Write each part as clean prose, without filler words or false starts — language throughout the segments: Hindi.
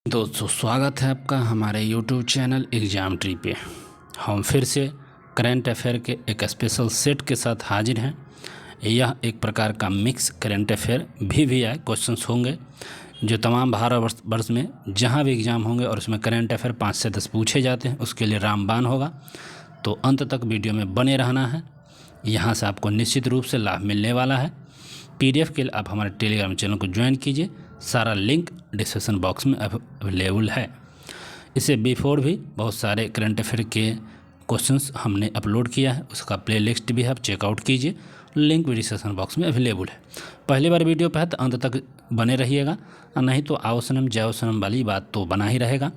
दोस्तों स्वागत है आपका हमारे YouTube चैनल एग्ज़ाम ट्री पे। हम फिर से करंट अफेयर के एक स्पेशल सेट के साथ हाजिर हैं। यह एक प्रकार का मिक्स करंट अफेयर भी आए क्वेश्चंस होंगे जो तमाम भारत वर्ष में जहां भी एग्ज़ाम होंगे और उसमें करंट अफेयर 5 से 10 पूछे जाते हैं, उसके लिए रामबाण होगा। तो अंत तक वीडियो में बने रहना है। यहाँ से आपको निश्चित रूप से लाभ मिलने वाला है। PDF के लिए आप हमारे टेलीग्राम चैनल को ज्वाइन कीजिए, सारा लिंक डिस्क्रिप्शन बॉक्स में अवेलेबल है। इससे बिफोर भी बहुत सारे करंट अफेयर के क्वेश्चंस हमने अपलोड किया है, उसका प्लेलिस्ट भी आप चेकआउट कीजिए, लिंक भी डिस्क्रिप्शन बॉक्स में अवेलेबल है। पहली बार वीडियो पे है तो अंत तक बने रहिएगा, और नहीं तो आओ सनम जाओ सनम वाली बात तो बना ही रहेगा।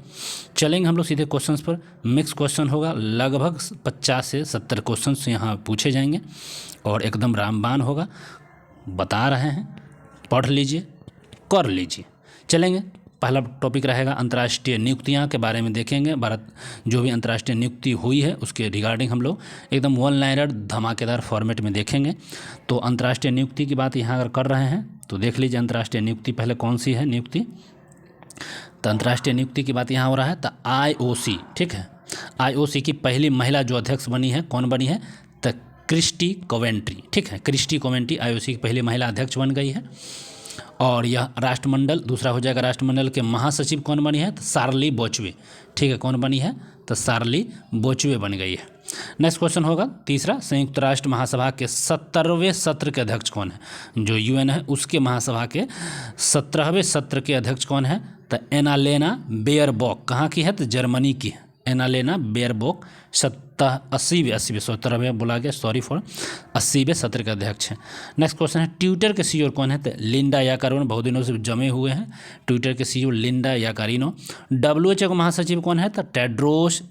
चलेंगे हम लोग सीधे क्वेश्चंस पर। मिक्स क्वेश्चन होगा, लगभग 50 से 70 क्वेश्चंस यहाँ पूछे जाएंगे और एकदम रामबाण होगा। बता रहे हैं, पढ़ लीजिए, कर लीजिए। चलेंगे, पहला टॉपिक रहेगा अंतर्राष्ट्रीय नियुक्तियां के बारे में देखेंगे। भारत जो भी अंतर्राष्ट्रीय नियुक्ति हुई है उसके रिगार्डिंग हम लोग एकदम वन लाइनर धमाकेदार फॉर्मेट में देखेंगे। तो अंतर्राष्ट्रीय नियुक्ति की बात यहाँ अगर कर रहे हैं तो देख लीजिए अंतर्राष्ट्रीय नियुक्ति पहले कौन सी है नियुक्ति। तो अंतर्राष्ट्रीय नियुक्ति की बात यहाँ हो रहा है तो IOC, ठीक है। IOC की पहली महिला जो अध्यक्ष बनी है, कौन बनी है? तो क्रिस्टी कोवेंट्री, ठीक है। क्रिस्टी कोवेंट्री IOC की पहली महिला अध्यक्ष बन गई है। और यह राष्ट्रमंडल दूसरा हो जाएगा। राष्ट्रमंडल के महासचिव कौन बनी है? तो शार्ली बोचवे, ठीक है। कौन बनी है? तो शार्ली बोचवे बन गई है। नेक्स्ट क्वेश्चन होगा तीसरा, संयुक्त राष्ट्र महासभा के 17वें सत्र के अध्यक्ष कौन है? जो UN है उसके महासभा के 17वें सत्र के अध्यक्ष कौन है? तो एनालेना बेयरबॉक, कहाँ की है? तो जर्मनी की है। एनालेना बेयरबॉक 17वें बोला गया, सॉरी फॉर 80वें सत्र के अध्यक्ष हैं। नेक्स्ट क्वेश्चन है ट्विटर के CEO कौन है? तो लिंडा याकारिनो, बहुत दिनों से जमे हुए हैं ट्विटर के CEO लिंडा याकारिनो। WHO का महासचिव कौन है? तो टेड्रोस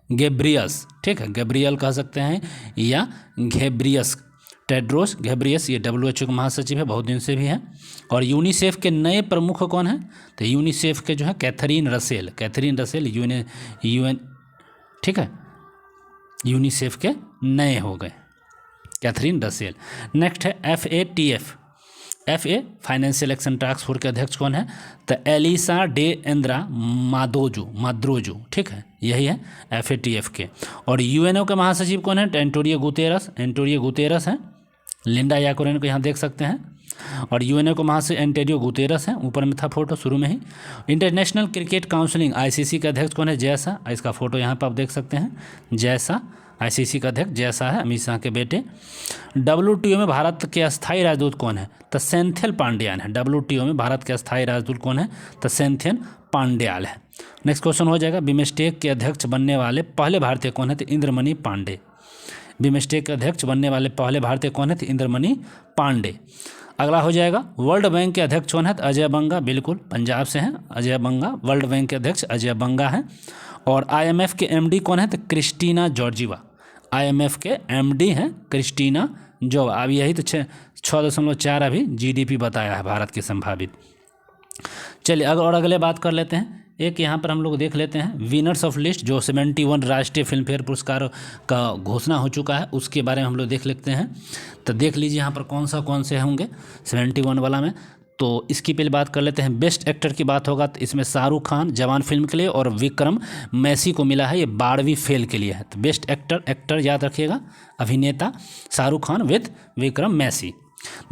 गेब्रियस, ठीक है। गेब्रियल कह सकते हैं या घेब्रियस, टेड्रोस घेब्रियस, ये WHO का महासचिव है, बहुत दिन से भी है। और यूनिसेफ के नए प्रमुख कौन है? तो यूनिसेफ के जो है कैथरीन रसेल UN, ठीक है। यूनिसेफ के नए हो गए कैथरीन रसेल। नेक्स्ट है FA financial action task force के अध्यक्ष कौन है? तो एलिसा डे एंद्रा माद्रोजो, ठीक है। यही है FATF के। और UNO के महासचिव कौन है? तो एंटोनियो गुतेरस है। लिंडा याकोरेन को यहाँ देख सकते हैं। और UNO को महासचिव एंटोनियो गुतेरस है, ऊपर में था फोटो शुरू में ही। इंटरनेशनल क्रिकेट काउंसिलिंग ICC के अध्यक्ष कौन है? जयसा, इसका फोटो यहाँ पर आप देख सकते हैं। जयसा ICC का अध्यक्ष जयसा है, अमित शाह के बेटे। WTO में भारत के अस्थायी राजदूत कौन है? तो सेंथिल पांड्याल है। WTO में भारत के अस्थायी राजदूत कौन है? तो सेंथिल पांड्याल है। नेक्स्ट क्वेश्चन हो जाएगा बिमस्टेक के अध्यक्ष बनने वाले पहले भारतीय कौन है? तो इंद्रमणि पांडे। बिमस्टेक के अध्यक्ष बनने वाले पहले भारतीय कौन है? तो इंद्रमणि पांडे। अगला हो जाएगा वर्ल्ड बैंक के अध्यक्ष कौन है? तो अजय बंगा, बिल्कुल पंजाब से हैं अजय बंगा। वर्ल्ड बैंक के अध्यक्ष अजय बंगा हैं। और IMF के MD कौन है? तो क्रिस्टीना जॉर्जिवा। IMF के MD हैं क्रिस्टीना जो अब यही तो 6.4 अभी GDP बताया है भारत की संभावित। चलिए अगले बात कर लेते हैं। एक यहाँ पर हम लोग देख लेते हैं विनर्स ऑफ लिस्ट, जो 71 राष्ट्रीय फिल्म फेयर पुरस्कार का घोषणा हो चुका है, उसके बारे में हम लोग देख लेते हैं। तो देख लीजिए यहाँ पर कौन से होंगे 71 वाला में। तो इसकी पहले बात कर लेते हैं। बेस्ट एक्टर की बात होगा तो इसमें शाहरुख खान जवान फिल्म के लिए और विक्रम मैसी को मिला है, ये 12वीं फेल के लिए है। तो बेस्ट एक्टर याद रखिएगा, अभिनेता शाहरुख खान विद विक्रम मैसी,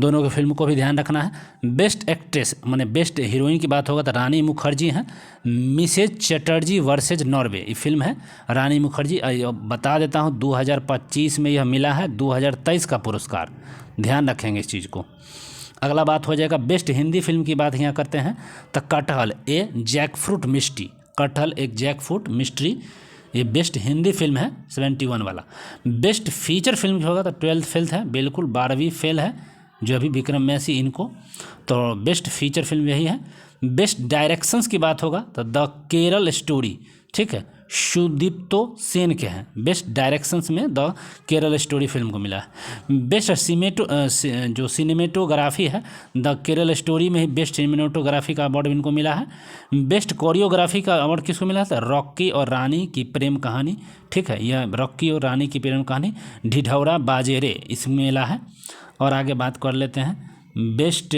दोनों की फिल्म को भी ध्यान रखना है। बेस्ट एक्ट्रेस माने बेस्ट हीरोइन की बात होगा तो रानी मुखर्जी हैं, मिसेज चटर्जी वर्सेज नॉर्वे ये फिल्म है। रानी मुखर्जी बता देता हूँ 2025 में यह मिला है 2023 का पुरस्कार, ध्यान रखेंगे इस चीज़ को। अगला बात हो जाएगा बेस्ट हिंदी फिल्म की बात यहाँ करते हैं तो कटहल ए जैकफ्रूट मिस्ट्री, कटहल एक जैकफ्रूट मिस्ट्री, ये बेस्ट हिंदी फिल्म है 71 वाला। बेस्ट फीचर फिल्म जो होगा तो 12th फेल है, बिल्कुल 12वीं फेल है जो अभी विक्रम मैसी इनको। तो बेस्ट फीचर फिल्म यही है। बेस्ट डायरेक्शंस की बात होगा तो द केरल स्टोरी, ठीक है, सुदीप्तो सेन के हैं। बेस्ट डायरेक्शंस में द केरल स्टोरी फिल्म को मिला है। बेस्ट जो सिनेमेटोग्राफी है द केरल स्टोरी में ही बेस्ट सिनेमेटोग्राफी का अवार्ड इनको मिला है। बेस्ट कोरियोग्राफी का अवार्ड किसको मिला था? रॉकी और रानी की प्रेम कहानी, ठीक है, यह रॉकी और रानी की प्रेम कहानी ढिढौरा बाजेरे इसमें मिला है। और आगे बात कर लेते हैं बेस्ट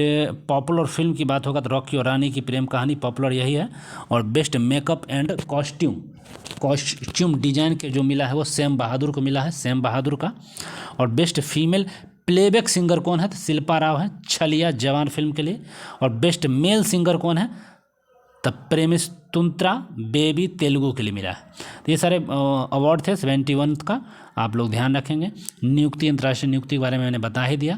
पॉपुलर फिल्म की बात होगा तो रॉकी और रानी की प्रेम कहानी पॉपुलर यही है। और best makeup and costume design के जो मिला है वो सैम बहादुर को मिला है, सैम बहादुर का। और बेस्ट फीमेल प्लेबैक सिंगर कौन है तो शिल्पा राव है, छलिया जवान फिल्म के लिए। और बेस्ट मेल सिंगर कौन है तो प्रेमिस तुंत्रा बेबी तेलुगु के लिए मिला है। तो ये सारे अवार्ड थे 71 का, आप लोग ध्यान रखेंगे। नियुक्ति, अंतर्राष्ट्रीय नियुक्ति के बारे में मैंने बता ही दिया।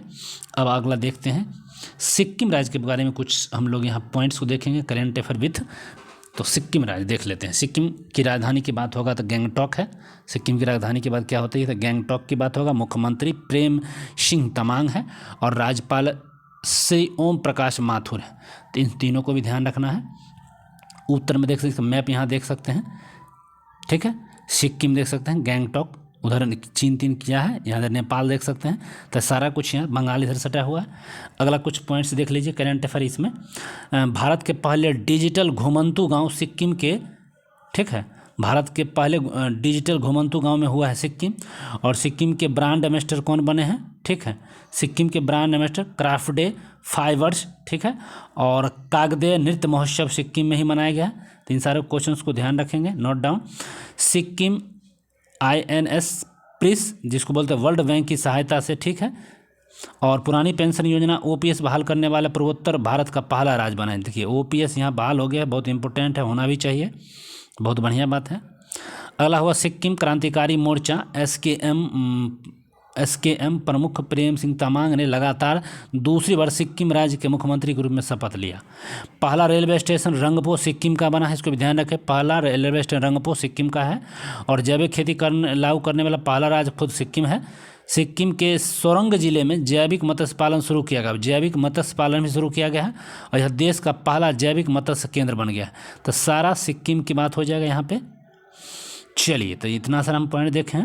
अब अगला देखते हैं सिक्किम राज्य के बारे में कुछ हम लोग यहाँ पॉइंट्स को देखेंगे, करेंट अफेयर विथ। तो सिक्किम राज्य देख लेते हैं। सिक्किम की राजधानी की बात होगा तो गैंगटॉक है। सिक्किम की राजधानी की बात क्या होती है तो गैंगटॉक की बात होगा। मुख्यमंत्री प्रेम सिंह तमांग है और राज्यपाल श्री ओम प्रकाश माथुर है। तो इन तीनों को भी ध्यान रखना है। उत्तर में देख सकते हैं, मैप यहाँ देख सकते हैं, ठीक है। सिक्किम देख सकते हैं, गैंगटॉक उधर चीन तीन किया है, यहाँ इधर नेपाल देख सकते हैं। तो सारा कुछ यहाँ बंगाल इधर सटा हुआ है। अगला कुछ पॉइंट्स देख लीजिए करेंट अफेयर इसमें। भारत के पहले डिजिटल घुमंतू गांव सिक्किम के, ठीक है, भारत के पहले डिजिटल घुमंतू गांव में हुआ है सिक्किम। और सिक्किम के ब्रांड एम्बेसडर कौन बने हैं, ठीक है, सिक्किम के ब्रांड एम्बेसडर क्राफ्ट फाइवर्स, ठीक है। और कागदे नृत्य महोत्सव सिक्किम में ही मनाया गया है। तो इन सारे क्वेश्चंस को ध्यान रखेंगे, नोट डाउन। सिक्किम INS प्रिस जिसको बोलते हैं वर्ल्ड बैंक की सहायता से, ठीक है। और पुरानी पेंशन योजना OPS बहाल करने वाला पूर्वोत्तर भारत का पहला राज्य बना है। देखिए OPS यहाँ बहाल हो गया है, बहुत इंपॉर्टेंट है, होना भी चाहिए, बहुत बढ़िया बात है। अगला हुआ सिक्किम क्रांतिकारी मोर्चा SKM प्रमुख प्रेम सिंह तमांग ने लगातार दूसरी बार सिक्किम राज्य के मुख्यमंत्री के रूप में शपथ लिया। पहला रेलवे स्टेशन रंगपो सिक्किम का बना है, इसको भी ध्यान रखें। पहला रेलवे स्टेशन रंगपो सिक्किम का है। और जैविक खेती लागू करने वाला पहला राज्य खुद सिक्किम है। सिक्किम के सोरंग जिले में जैविक मत्स्य पालन शुरू किया गया, जैविक मत्स्य पालन भी शुरू किया गया है और यह देश का पहला जैविक मत्स्य केंद्र बन गया है। तो सारा सिक्किम की बात हो जाएगा यहाँ पे। चलिए, तो इतना सारा हम पॉइंट देखें।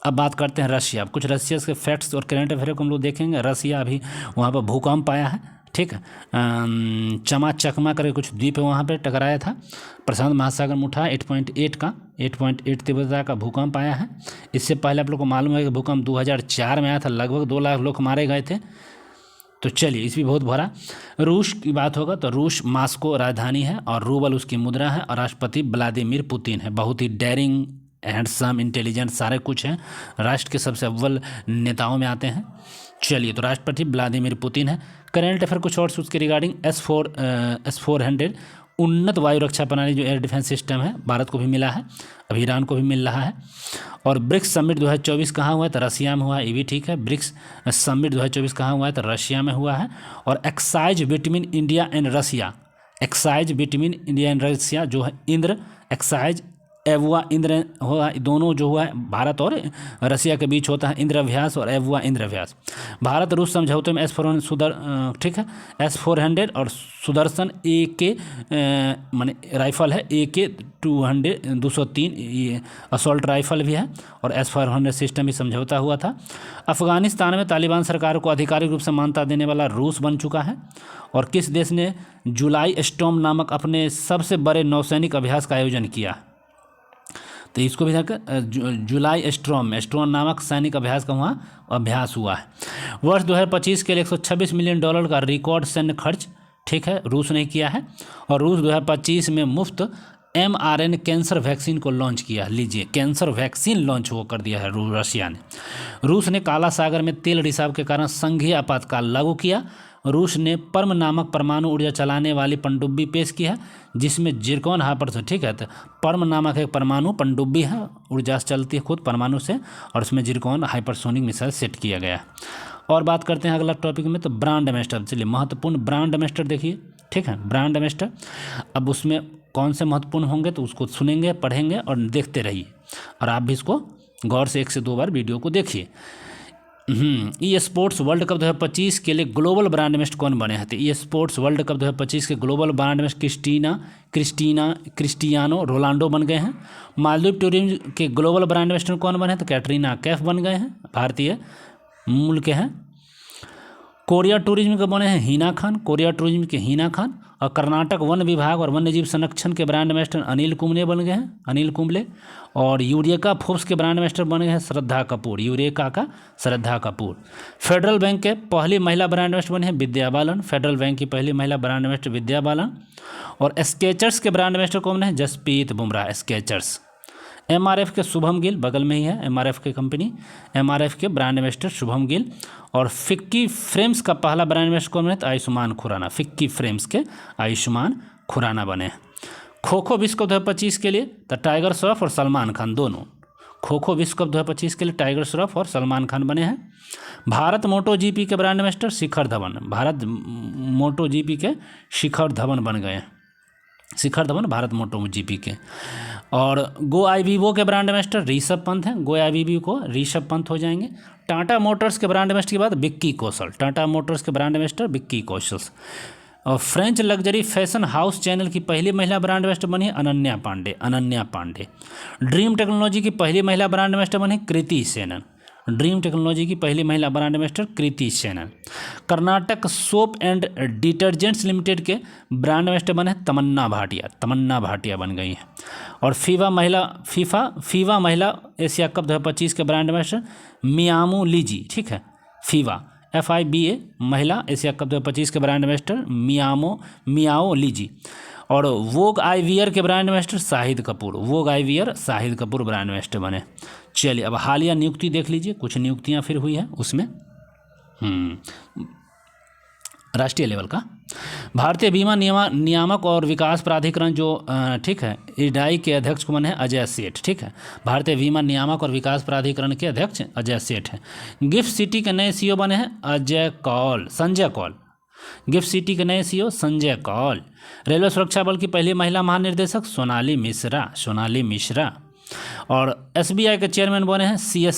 अब बात करते हैं रशिया। अब कुछ रशिया के फैक्ट्स और करंट अफेयर को हम लोग देखेंगे। रशिया अभी वहाँ पर भूकंप आया है, ठीक है। चमा चकमा करके कुछ द्वीप वहाँ पे टकराया था, प्रशांत महासागर में उठा 8.8 तीव्रता का भूकंप आया है। इससे पहले आप लोग को मालूम है कि भूकंप 2004 में आया था, लगभग 2 लाख लोग मारे गए थे। तो चलिए, इस भी बहुत भरा। रूस की बात होगा तो रूस मास्को राजधानी है और रूबल उसकी मुद्रा है और राष्ट्रपति व्लादिमीर पुतिन है। बहुत ही डेयरिंग, हैंडसम, इंटेलिजेंट सारे कुछ हैं, राष्ट्र के सबसे अव्वल नेताओं में आते हैं। चलिए, तो राष्ट्रपति व्लादिमीर पुतिन है। करेंट अफेयर कुछ और उसके रिगार्डिंग S-400 उन्नत वायु रक्षा प्रणाली जो एयर डिफेंस सिस्टम है भारत को भी मिला है, अभी ईरान को भी मिल रहा है। और ब्रिक्स समिट 2024 कहाँ हुआ है तो रशिया में हुआ है, ये भी ठीक है। ब्रिक्स समिट 2024 कहाँ हुआ है तो रशिया में हुआ है। और excise between India and Russia जो है इंद्र एक्साइज एवुआ इंद्र हुआ, दोनों जो हुआ है भारत और रशिया के बीच होता है इंद्र अभ्यास और एवुआ इंद्र अभ्यास। भारत रूस समझौते में S-400 ठीक है, S-400 और सुदर्शन AK माने राइफल है, AK 203 ये असॉल्ट राइफल भी है और S-400 सिस्टम भी समझौता हुआ था। अफगानिस्तान में तालिबान सरकार को आधिकारिक रूप से मान्यता देने वाला रूस बन चुका है। और किस देश ने जुलाई स्टॉर्म नामक अपने सबसे बड़े नौसैनिक अभ्यास का आयोजन किया? तो इसको भी देखकर जुलाई स्टॉर्म नामक सैनिक अभ्यास का वहाँ अभ्यास हुआ है। वर्ष 2025 के लिए $126 मिलियन का रिकॉर्ड सैन्य खर्च, ठीक है, रूस ने किया है। और रूस 2025 में मुफ्त mRNA कैंसर वैक्सीन को लॉन्च किया। लीजिए, कैंसर वैक्सीन लॉन्च वो कर दिया है रशिया ने। रूस ने काला सागर में तेल रिसाव के कारण संघीय आपातकाल लागू किया। रूस ने पर्म नामक परमाणु ऊर्जा चलाने वाली पनडुब्बी पेश की है जिसमें जिरकॉन हाइपर से, ठीक है, तो पर्म नामक एक परमाणु पनडुब्बी है, ऊर्जा से चलती है खुद परमाणु से, और उसमें जिरकॉन हाइपरसोनिक मिसाइल सेट किया गया है। और बात करते हैं अगला टॉपिक में तो ब्रांड एम्बेसडर। चलिए, महत्वपूर्ण ब्रांड एम्बेसडर देखिए, ठीक है, ब्रांड एम्बेसडर। अब उसमें कौन से महत्वपूर्ण होंगे तो उसको सुनेंगे, पढ़ेंगे और देखते रहिए। और आप भी इसको गौर से 1 से 2 बार वीडियो को देखिए। ई स्पोर्ट्स वर्ल्ड कप 2025 के लिए ग्लोबल ब्रांड एम्बेसडर कौन बने हैं? ई स्पोर्ट्स वर्ल्ड कप 2025 के global brand ambassador Cristiano Ronaldo बन गए हैं। मालदीव टूरिज्म के ग्लोबल ब्रांड एम्बेसडर कौन बने हैं तो कैटरीना कैफ बन गए हैं, भारतीय मूल के हैं। कोरिया टूरिज्म के बने हैं हिना खान, कोरिया टूरिज्म के हिना खान। और कर्नाटक वन विभाग और वन्य जीव संरक्षण के ब्रांड एम्बेसडर अनिल कुंबले बन गए हैं, अनिल कुंबले। और यूरेका फोर्ब्स के ब्रांड एम्बेसडर बने हैं श्रद्धा कपूर, यूरेका का श्रद्धा कपूर। फेडरल बैंक के पहली महिला ब्रांड एम्बेसडर बने हैं विद्या बालन, फेडरल बैंक की पहली महिला ब्रांड एम्बेसडर विद्या बालन। और स्केचर्स के ब्रांड एम्बेसडर कौन है? जसप्रीत बुमराह, स्केचर्स। एमआरएफ के शुभम गिल, बगल में ही है एमआरएफ की कंपनी, एमआरएफ के ब्रांड एम्बेसडर शुभम गिल। और फिक्की फ्रेम्स का पहला ब्रांड एम्बेसडर कौन बने? तो आयुष्मान खुराना, फिक्की फ्रेम्स के आयुष्मान खुराना बने। खो खो विश्व कप 2025 के लिए तो टाइगर श्रॉफ और सलमान खान दोनों, खो खो विश्व कप 2025 के लिए टाइगर श्रॉफ और सलमान खान बने हैं। भारत मोटो जीपी के ब्रांड एम्बेसडर शिखर धवन, भारत मोटो जीपी के शिखर धवन बन गए हैं, शिखर धवन भारत मोटो जीपी के। और गो आईवीओ के ब्रांड एम्बेसडर ऋषभ पंत हैं, गो आईवीओ को ऋषभ पंत हो जाएंगे। टाटा मोटर्स के ब्रांड एम्बेसडर के बाद विक्की कौशल, टाटा मोटर्स के ब्रांड एम्बेसडर विक्की कौशल। और French luxury fashion house channel की पहली महिला ब्रांड एम्बेसडर बनी अनन्या पांडे, अनन्या पांडे। ड्रीम टेक्नोलॉजी की पहली महिला ब्रांड एम्बेसडर बनी कृति सेनन, ड्रीम टेक्नोलॉजी की पहली महिला brand ambassador Kriti Sanon. Karnataka soap and detergents limited के ब्रांड एम्बेसडर बने तमन्ना भाटिया, तमन्ना भाटिया बन गई हैं। और फीवा महिला एशिया कप 2025 के ब्रांड एम्बेसडर मियामो लीजी, ठीक है, फीवा FIBA महिला एशिया कप 2025 के ब्रांड एम्बेसडर मियाओ लीजी। और वोग आईवियर के brand ambassador Shahid Kapoor, Vogue eyewear Shahid Kapoor brand ambassador बने। चलिए अब हालिया नियुक्ति देख लीजिए, कुछ नियुक्तियां फिर हुई है उसमें राष्ट्रीय लेवल का। भारतीय बीमा नियामक और विकास प्राधिकरण जो ठीक है IRDAI के अध्यक्ष कौन है? अजय सेठ, ठीक है, भारतीय बीमा नियामक और विकास प्राधिकरण के अध्यक्ष अजय सेठ हैं। गिफ्ट सिटी के नए CEO बने हैं संजय कौल, गिफ्ट सिटी के नए CEO संजय कौल। रेलवे सुरक्षा बल की पहली महिला महानिर्देशक सोनाली मिश्रा। और SBI के चेयरमैन बने हैं CS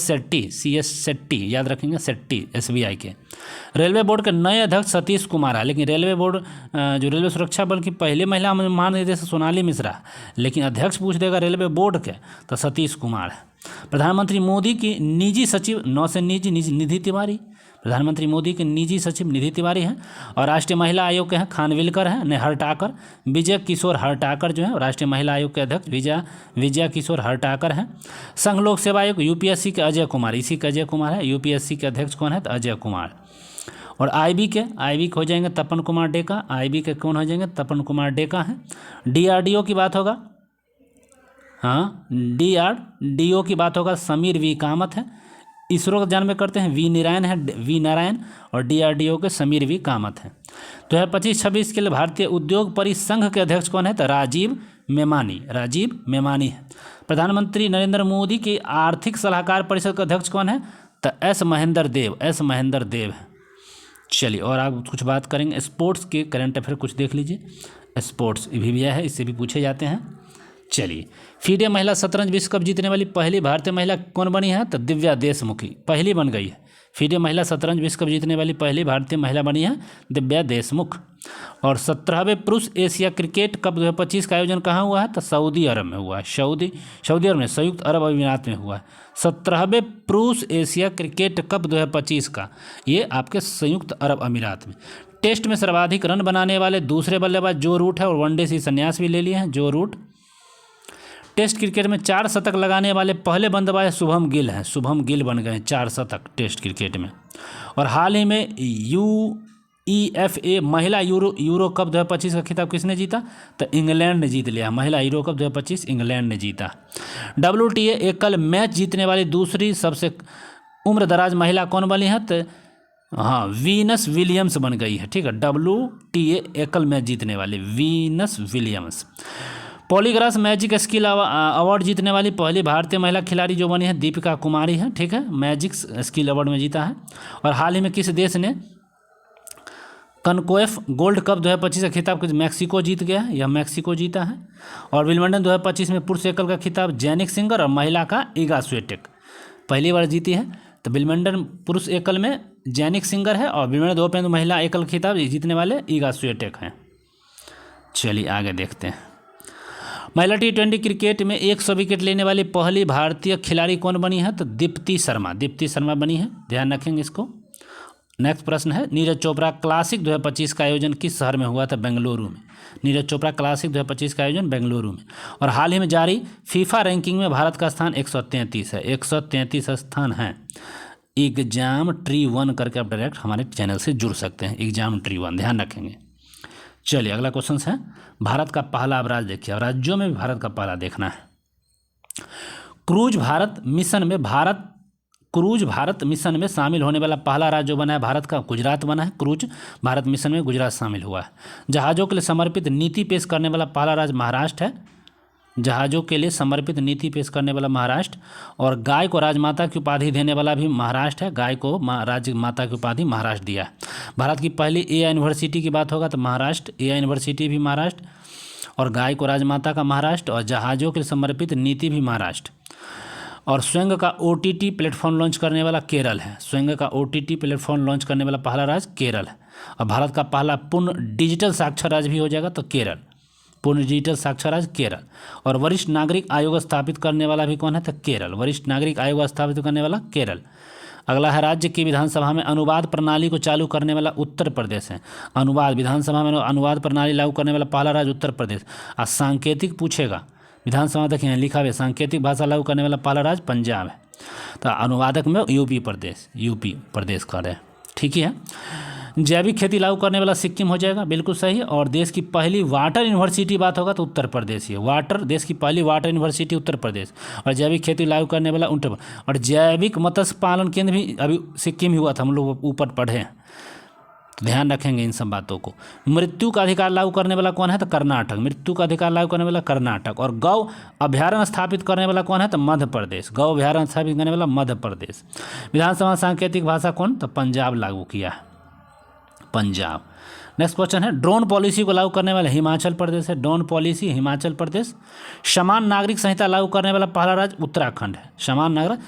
शेट्टी, याद रखेंगे शेट्टी, SBI के। रेलवे बोर्ड के नए अध्यक्ष सतीश कुमार है, लेकिन रेलवे बोर्ड जो रेलवे सुरक्षा बल की पहली महिला महानिदेशक सोनाली मिश्रा, लेकिन अध्यक्ष पूछ देगा रेलवे बोर्ड के तो सतीश कुमार है। प्रधानमंत्री मोदी की निजी सचिव निधि तिवारी, प्रधानमंत्री मोदी के निजी सचिव निधि तिवारी हैं। और राष्ट्रीय महिला आयोग के हैं खानविलकर हैं, हरटाकर, विजय किशोर हरटाकर जो है राष्ट्रीय महिला आयोग के अध्यक्ष विजय किशोर हरटाकर हैं। संघ लोक सेवा आयोग UPSC के अजय कुमार, इसी के अजय कुमार है, UPSC के अध्यक्ष कौन है? तो अजय कुमार। और IB के हो जाएंगे तपन कुमार डेका, IB के कौन हो जाएंगे? तपन कुमार डेका हैं। DRDO की बात होगा, हाँ DRDO की बात होगा समीर V कामत है। इसरो का जान में करते हैं वी नारायण और DRDO के समीर V कामत हैं। 2025-26 के लिए भारतीय उद्योग परिसंघ के अध्यक्ष कौन है? तो राजीव मेमानी है। प्रधानमंत्री नरेंद्र मोदी की आर्थिक सलाहकार परिषद के अध्यक्ष कौन है? तो एस महेंद्र देव है। चलिए और आप कुछ बात करेंगे स्पोर्ट्स के, करंट अफेयर कुछ देख लीजिए। स्पोर्ट्स भी है, इससे भी पूछे जाते हैं। चलिए फीडे महिला शतरंज विश्व कप जीतने वाली पहली भारतीय महिला कौन बनी है? तो दिव्या देशमुखी, पहली बन गई है। फीडे महिला शतरंज विश्व कप जीतने वाली पहली भारतीय महिला बनी है दिव्या देशमुख। और 17वें पुरुष एशिया क्रिकेट कप 2025 का आयोजन कहाँ हुआ है? तो सऊदी अरब में हुआ है, सऊदी अरब में, संयुक्त अरब अमीरात में हुआ है। 17वें पुरुष एशिया क्रिकेट कप 2025 का ये आपके संयुक्त अरब अमीरात में। टेस्ट में सर्वाधिक रन बनाने वाले दूसरे बल्लेबाज जो रूट है और वनडे से संन्यास भी ले लिए हैं जो रूट। टेस्ट क्रिकेट में 4 शतक लगाने वाले पहले बल्लेबाज शुभम गिल हैं, शुभम गिल बन गए 4 शतक टेस्ट क्रिकेट में। और हाल ही में UEFA महिला यूरो कप 2025 का खिताब किसने जीता? तो इंग्लैंड ने जीत लिया, महिला यूरो कप 2025 इंग्लैंड ने जीता। WTA एकल मैच जीतने वाली दूसरी सबसे उम्रदराज महिला कौन बनी है? तो हाँ वीनस विलियम्स बन गई है, ठीक है, WTA एकल मैच जीतने वाली Venus Williams. Polygraph magic skill award जीतने वाली पहली भारतीय महिला खिलाड़ी जो बनी है दीपिका कुमारी है, ठीक है, मैजिक स्किल अवार्ड में जीता है। और हाल ही में किस देश ने कनकोएफ गोल्ड कप 2025 का खिताब? मैक्सिको जीत गया है, यह मैक्सिको जीता है। और विंबलडन 2025 में पुरुष एकल का खिताब जैनिक सिंगर और महिला का ईगा स्विएटेक पहली बार जीती है। तो विंबलडन पुरुष एकल में जैनिक सिंगर है और विंबलडन 2025 महिला एकल खिताब जीतने वाले ईगा स्विएटेक हैं। चलिए आगे देखते हैं। महिला T20 क्रिकेट में 100 विकेट लेने वाली पहली भारतीय खिलाड़ी कौन बनी है? तो दीप्ति शर्मा बनी है, ध्यान रखेंगे इसको। नेक्स्ट प्रश्न है, नीरज चोपड़ा क्लासिक 2025 का आयोजन किस शहर में हुआ था? बेंगलुरु में। नीरज चोपड़ा क्लासिक 2025 का आयोजन बेंगलुरु में। और हाल ही में जारी फीफा रैंकिंग में भारत का स्थान 133 है, 133 स्थान है। एग्जाम ट्री 1 करके आप डायरेक्ट हमारे चैनल से जुड़ सकते हैं, एग्जाम ट्री 1, ध्यान रखेंगे। चलिए अगला क्वेश्चन है, भारत का पहला अब राज्य देखिए, राज्यों में भी भारत का पहला देखना है। क्रूज भारत मिशन में शामिल होने वाला पहला राज्य जो बना है भारत का, गुजरात बना है। क्रूज भारत मिशन में गुजरात शामिल हुआ है। जहाज़ों के लिए समर्पित नीति पेश करने वाला पहला राज्य महाराष्ट्र है। जहाज़ों के लिए समर्पित नीति पेश करने वाला महाराष्ट्र। और गाय को राजमाता की उपाधि देने वाला भी महाराष्ट्र है। गाय को राजमाता की उपाधि महाराष्ट्र दिया है। भारत की पहली एआई यूनिवर्सिटी की बात होगा तो महाराष्ट्र, एआई यूनिवर्सिटी भी महाराष्ट्र। और गाय को राजमाता का महाराष्ट्र, और जहाज़ों के लिए समर्पित नीति भी महाराष्ट्र। और स्वयं का ओटीटी प्लेटफॉर्म लॉन्च करने वाला केरल है। स्वयं का ओटीटी प्लेटफॉर्म लॉन्च करने वाला पहला राज्य केरल है। और भारत का पहला पूर्ण डिजिटल साक्षर राज्य भी हो जाएगा तो केरल, पूर्ण डिजिटल साक्षर राज्य केरल। और वरिष्ठ नागरिक आयोग स्थापित करने वाला भी कौन है? तो केरल, वरिष्ठ नागरिक आयोग स्थापित करने वाला केरल। अगला है, राज्य की विधानसभा में अनुवाद प्रणाली को चालू करने वाला उत्तर प्रदेश है। विधानसभा में अनुवाद प्रणाली लागू करने वाला पहला राज्य उत्तर प्रदेश। और सांकेतिक पूछेगा, विधानसभा देखिए लिखा हुआ है, सांकेतिक भाषा लागू करने वाला पहला राज्य पंजाब है। तो अनुवादक में यूपी प्रदेश कर रहे हैं, ठीक ही है। जैविक खेती लागू करने वाला सिक्किम हो जाएगा, बिल्कुल सही। और देश की पहली वाटर यूनिवर्सिटी बात होगा तो उत्तर प्रदेश ही है। देश की पहली वाटर यूनिवर्सिटी उत्तर प्रदेश। और जैविक खेती लागू करने वाला उत्तर प्रदेश। और जैविक मत्स्य पालन केंद्र भी अभी सिक्किम ही हुआ था, हम लोग ऊपर पढ़े हैं, तो ध्यान रखेंगे इन सब बातों को। मृत्यु का अधिकार लागू करने वाला कौन है? तो कर्नाटक, मृत्यु का अधिकार लागू करने वाला कर्नाटक। और गौ अभ्यारण्य स्थापित करने वाला कौन है? तो मध्य प्रदेश, गौ अभ्यारण्य स्थापित करने वाला मध्य प्रदेश। विधानसभा सांकेतिक भाषा कौन? तो पंजाब लागू किया है, पंजाब। नेक्स्ट क्वेश्चन है, ड्रोन पॉलिसी को लागू करने वाला हिमाचल प्रदेश है। Drone policy Himachal Pradesh. समान नागरिक संहिता लागू करने वाला पहला राज्य उत्तराखंड है। समान नागरिक,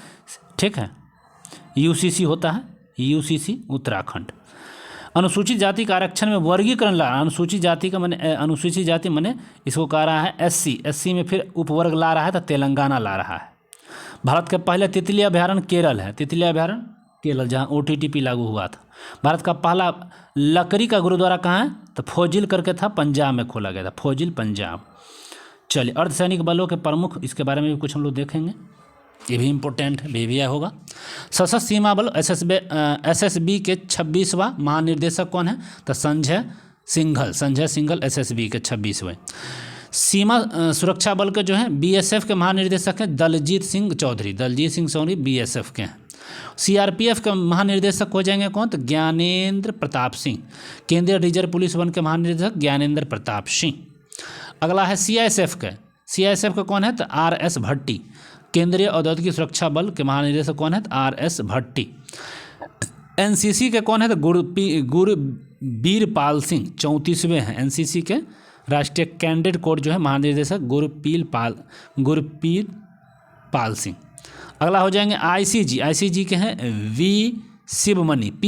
ठीक है, यूसीसी होता है, यूसीसी उत्तराखंड। अनुसूचित जाति का आरक्षण में वर्गीकरण ला, अनुसूचित जाति का मैंने अनुसूचित जाति मैंने इसको कह रहा है एससी में फिर उपवर्ग ला रहा है तो तेलंगाना ला रहा है। भारत के पहले तितली अभ्यारण्य केरल है, तितली अभ्यारण्य केरल, जहाँ ओटीटीपी लागू हुआ था। भारत का पहला लकड़ी का गुरुद्वारा कहाँ है? तो फोजिल करके था, पंजाब में खोला गया था, फोजिल पंजाब। चलिए, अर्धसैनिक बलों के प्रमुख, इसके बारे में भी कुछ हम लोग देखेंगे, ये भी इम्पोर्टेंट है, भी होगा। सशस्त्र सीमा बल एसएसबी के 26वां महानिर्देशक कौन है? तो संजय सिंघल एसएसबी के 26वें। सीमा सुरक्षा बल के जो है बीएसएफ के महानिर्देशक हैं दलजीत सिंह चौधरी बीएसएफ के हैं। सीआरपीएफ के महानिर्देशक हो जाएंगे कौन? तो ज्ञानेंद्र प्रताप सिंह। केंद्रीय रिजर्व पुलिस बल के महानिर्देशक ज्ञानेंद्र प्रताप सिंह। अगला है सीआईएसएफ का कौन है? तो आरएस भट्टी। केंद्रीय औद्योगिक सुरक्षा बल के महानिदेशक कौन है? तो आरएस भट्टी। एनसीसी के कौन है? तो गुरबीरपाल सिंह, 34वें हैं एनसीसी के राष्ट्रीय कैडेट कोर जो है महानिदेशक गुरपीर पाल सिंह। अगला हो जाएंगे आईसीजी के हैं पी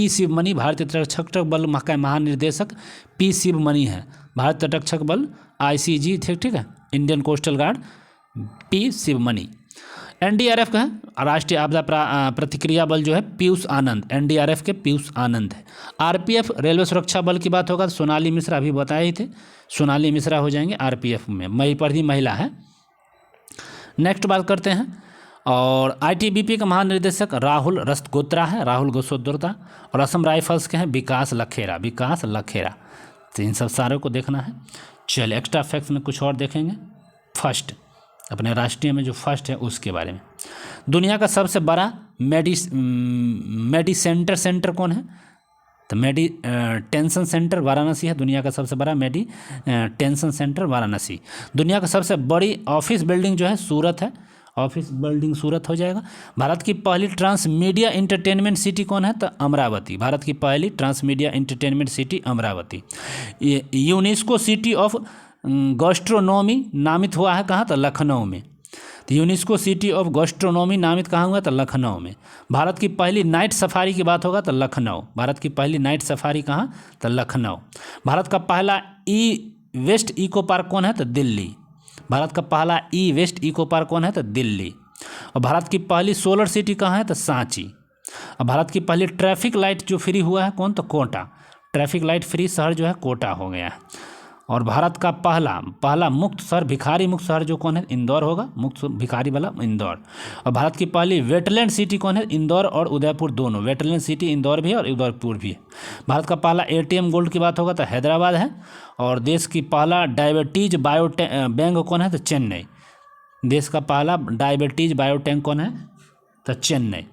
शिवमणि, भारतीय तटरक्षक बल का महानिर्देशक पी शिवमणि है, भारतीय तटरक्षक बल आईसीजी, ठीक है, Indian coastal guard P Sivamani. NDRF का है राष्ट्रीय आपदा प्रतिक्रिया बल जो है पीयूष आनंद, एनडीआरएफ के पीयूष आनंद है। आरपीएफ रेलवे सुरक्षा बल की बात होगा तो सोनाली मिश्रा अभी बताए ही थे, सोनाली मिश्रा हो जाएंगे आरपीएफ में, महिला है। नेक्स्ट बात करते हैं, और आईटीबीपी का महानिर्देशक राहुल रस्तगोत्रा है, राहुल गोसोद्रोता। और असम राइफल्स के हैं विकास लखेरा, तो इन सब सारों को देखना है। चलिए, एक्स्ट्रा फैक्ट्स में कुछ और देखेंगे। फर्स्ट, अपने राष्ट्रीय में जो फर्स्ट है उसके बारे में। दुनिया का सबसे बड़ा मेडिसेंटर सेंटर कौन है? तो टेंशन सेंटर वाराणसी है, दुनिया का सबसे बड़ा टेंशन सेंटर वाराणसी। दुनिया का सबसे बड़ी ऑफिस बिल्डिंग जो है सूरत है, ऑफिस बिल्डिंग सूरत हो जाएगा। भारत की पहली ट्रांसमीडिया इंटरटेनमेंट सिटी कौन है? तो अमरावती, भारत की पहली transmedia entertainment city Amravati. UNESCO city of gastronomy नामित हुआ है कहाँ? तो लखनऊ में। तो यूनेस्को सिटी ऑफ गैस्ट्रोनॉमी नामित कहाँ हुआ? तो लखनऊ में। भारत की पहली नाइट सफारी की बात होगा तो लखनऊ, भारत की पहली नाइट सफारी कहाँ? तो लखनऊ। भारत का पहला वेस्ट इको पार्क कौन है? तो दिल्ली, भारत का पहला वेस्ट इको पार्क कौन है? तो दिल्ली। और भारत की पहली सोलर सिटी कहाँ है? तो सांची। अब भारत की पहली ट्रैफिक लाइट जो फ्री हुआ है कौन, तो कोटा। ट्रैफिक लाइट फ्री शहर जो है कोटा हो गया है। और भारत का पहला मुक्त शहर, भिखारी मुक्त शहर जो कौन है, इंदौर होगा, मुक्त भिखारी वाला इंदौर। और भारत की पहली वेटलैंड सिटी कौन है, इंदौर और उदयपुर दोनों, वेटलैंड सिटी इंदौर भी है और उदयपुर भी है। भारत का पहला एटीएम गोल्ड की बात होगा तो हैदराबाद है। और देश की पहला डायबिटीज बैंक कौन है, तो चेन्नई। देश का पहला डायबिटीज बायोटैंक कौन है, तो चेन्नई।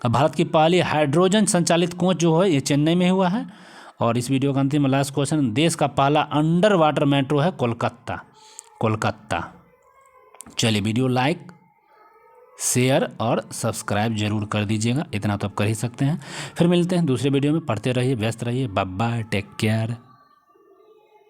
भारत की पहली हाइड्रोजन संचालित कोच जो है ये चेन्नई में हुआ है। और इस वीडियो का अंतिम लास्ट क्वेश्चन, देश का पहला अंडर वाटर मेट्रो है कोलकाता। चलिए वीडियो लाइक, शेयर और सब्सक्राइब जरूर कर दीजिएगा, इतना तो आप कर ही सकते हैं। फिर मिलते हैं दूसरे वीडियो में, पढ़ते रहिए, व्यस्त रहिए, बाय बाय, टेक केयर।